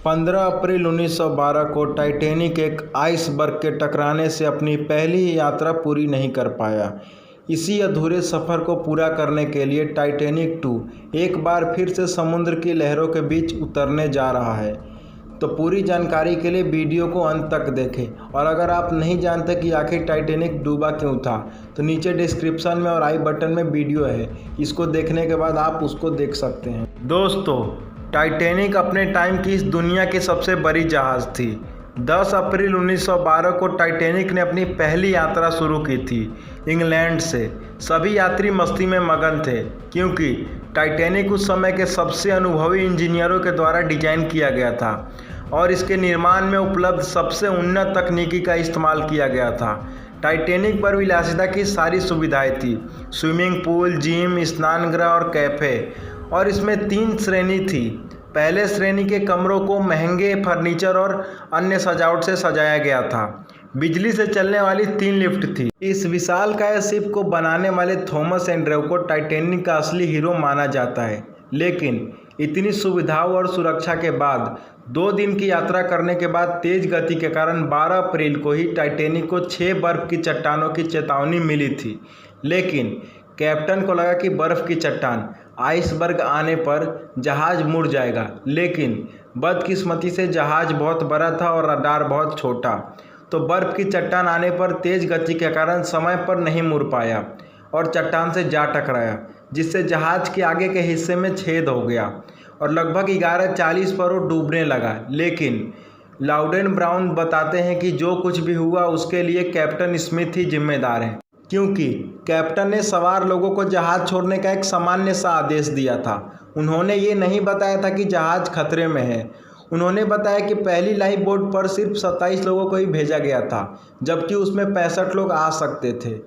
15 अप्रैल 1912 को टाइटैनिक एक आइसबर्ग के टकराने से अपनी पहली ही यात्रा पूरी नहीं कर पाया। इसी अधूरे सफ़र को पूरा करने के लिए टाइटैनिक 2 एक बार फिर से समुद्र की लहरों के बीच उतरने जा रहा है। तो पूरी जानकारी के लिए वीडियो को अंत तक देखें। और अगर आप नहीं जानते कि आखिर टाइटैनिक डूबा क्यों था, तो नीचे डिस्क्रिप्शन में और आई बटन में वीडियो है, इसको देखने के बाद आप उसको देख सकते हैं। दोस्तों, टाइटैनिक अपने टाइम की इस दुनिया की सबसे बड़ी जहाज़ थी। 10 अप्रैल 1912 को टाइटैनिक ने अपनी पहली यात्रा शुरू की थी इंग्लैंड से। सभी यात्री मस्ती में मगन थे, क्योंकि टाइटैनिक उस समय के सबसे अनुभवी इंजीनियरों के द्वारा डिजाइन किया गया था और इसके निर्माण में उपलब्ध सबसे उन्नत तकनीकी का इस्तेमाल किया गया था। टाइटैनिक पर विलासिता की सारी सुविधाएं थी, स्विमिंग पूल, जिम, स्नान गृह और कैफ़े। और इसमें 3 श्रेणी थी। पहले श्रेणी के कमरों को महंगे फर्नीचर और अन्य सजावट से सजाया गया था। बिजली से चलने वाली 3 लिफ्ट थी। इस विशालकाय शिप को बनाने वाले थॉमस एंड्रयू को टाइटैनिक का असली हीरो माना जाता है। लेकिन इतनी सुविधाओं और सुरक्षा के बाद 2 दिन की यात्रा करने के बाद तेज गति के कारण 12 अप्रैल को ही टाइटैनिक को 6 बर्फ़ की चट्टानों की चेतावनी मिली थी। लेकिन कैप्टन को लगा कि बर्फ़ की चट्टान आइसबर्ग आने पर जहाज़ मुड़ जाएगा, लेकिन बदकिस्मती से जहाज़ बहुत बड़ा था और रडार बहुत छोटा। तो बर्फ़ की चट्टान आने पर तेज़ गति के कारण समय पर नहीं मुड़ पाया और चट्टान से जा टकराया, जिससे जहाज़ के आगे के हिस्से में छेद हो गया और लगभग 11:40 पर वो डूबने लगा। लेकिन लाउडेन ब्राउन बताते हैं कि जो कुछ भी हुआ उसके लिए कैप्टन स्मिथ ही जिम्मेदार है, क्योंकि कैप्टन ने सवार लोगों को जहाज़ छोड़ने का एक सामान्य सा आदेश दिया था। उन्होंने ये नहीं बताया था कि जहाज़ खतरे में है। उन्होंने बताया कि पहली लाइफ बोट पर सिर्फ 27 लोगों को ही भेजा गया था, जबकि उसमें 65 लोग आ सकते थे।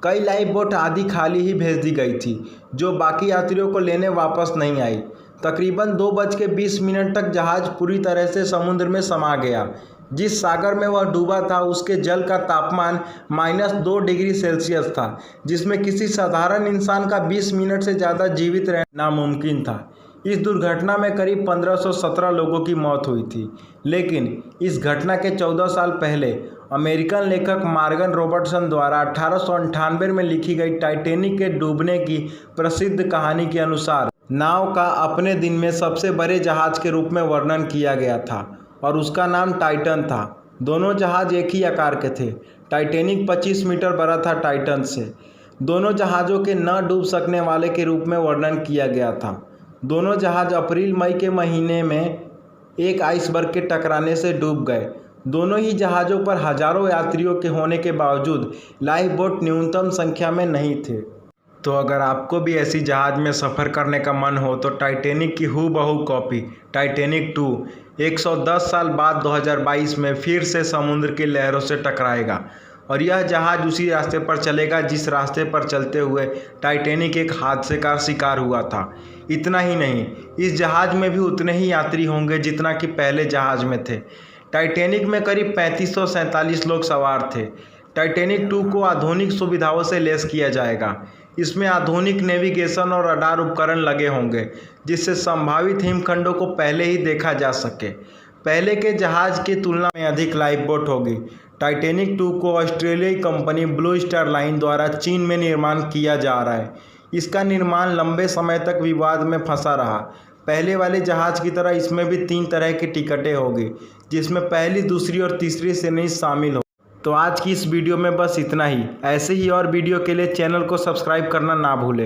कई लाइफ बोट आधी खाली ही भेज दी गई थी, जो बाकी यात्रियों को लेने वापस नहीं आई। तकरीबन 2:20 तक जहाज़ पूरी तरह से समुद्र में समा गया। जिस सागर में वह डूबा था उसके जल का तापमान -2 डिग्री सेल्सियस था, जिसमें किसी साधारण इंसान का 20 मिनट से ज़्यादा जीवित रहना नामुमकिन था। इस दुर्घटना में करीब 1517 लोगों की मौत हुई थी। लेकिन इस घटना के 14 साल पहले अमेरिकन लेखक मॉर्गन रॉबर्टसन द्वारा 1898 में लिखी गई टाइटैनिक के डूबने की प्रसिद्ध कहानी के अनुसार नाव का अपने दिन में सबसे बड़े जहाज़ के रूप में वर्णन किया गया था और उसका नाम टाइटन था। दोनों जहाज़ एक ही आकार के थे। टाइटैनिक 25 मीटर बड़ा था टाइटन से। दोनों जहाज़ों के न डूब सकने वाले के रूप में वर्णन किया गया था। दोनों जहाज़ अप्रैल-मई के महीने में एक आइसबर्ग के टकराने से डूब गए। दोनों ही जहाज़ों पर हज़ारों यात्रियों के होने के बावजूद लाइफ बोट न्यूनतम संख्या में नहीं थे। तो अगर आपको भी ऐसी जहाज़ में सफ़र करने का मन हो तो टाइटैनिक की हूबहू कॉपी टाइटैनिक 2 110 साल बाद 2022 में फिर से समुद्र की लहरों से टकराएगा और यह जहाज़ उसी रास्ते पर चलेगा जिस रास्ते पर चलते हुए टाइटैनिक एक हादसे का शिकार हुआ था। इतना ही नहीं, इस जहाज़ में भी उतने ही यात्री होंगे जितना कि पहले जहाज़ में थे। टाइटैनिक में करीब 3547 लोग सवार थे। टाइटैनिक 2 को आधुनिक सुविधाओं से लैस किया जाएगा। इसमें आधुनिक नेविगेशन और रडार उपकरण लगे होंगे, जिससे संभावित हिमखंडों को पहले ही देखा जा सके। पहले के जहाज़ की तुलना में अधिक लाइफ बोट होगी। टाइटैनिक 2 को ऑस्ट्रेलियाई कंपनी ब्लू स्टार लाइन द्वारा चीन में निर्माण किया जा रहा है। इसका निर्माण लंबे समय तक विवाद में फंसा रहा। पहले वाले जहाज़ की तरह इसमें भी 3 तरह की टिकटें होगी, जिसमें पहली, दूसरी और तीसरी श्रेणी शामिल हो। तो आज की इस वीडियो में बस इतना ही। ऐसे ही और वीडियो के लिए चैनल को सब्सक्राइब करना ना भूलें।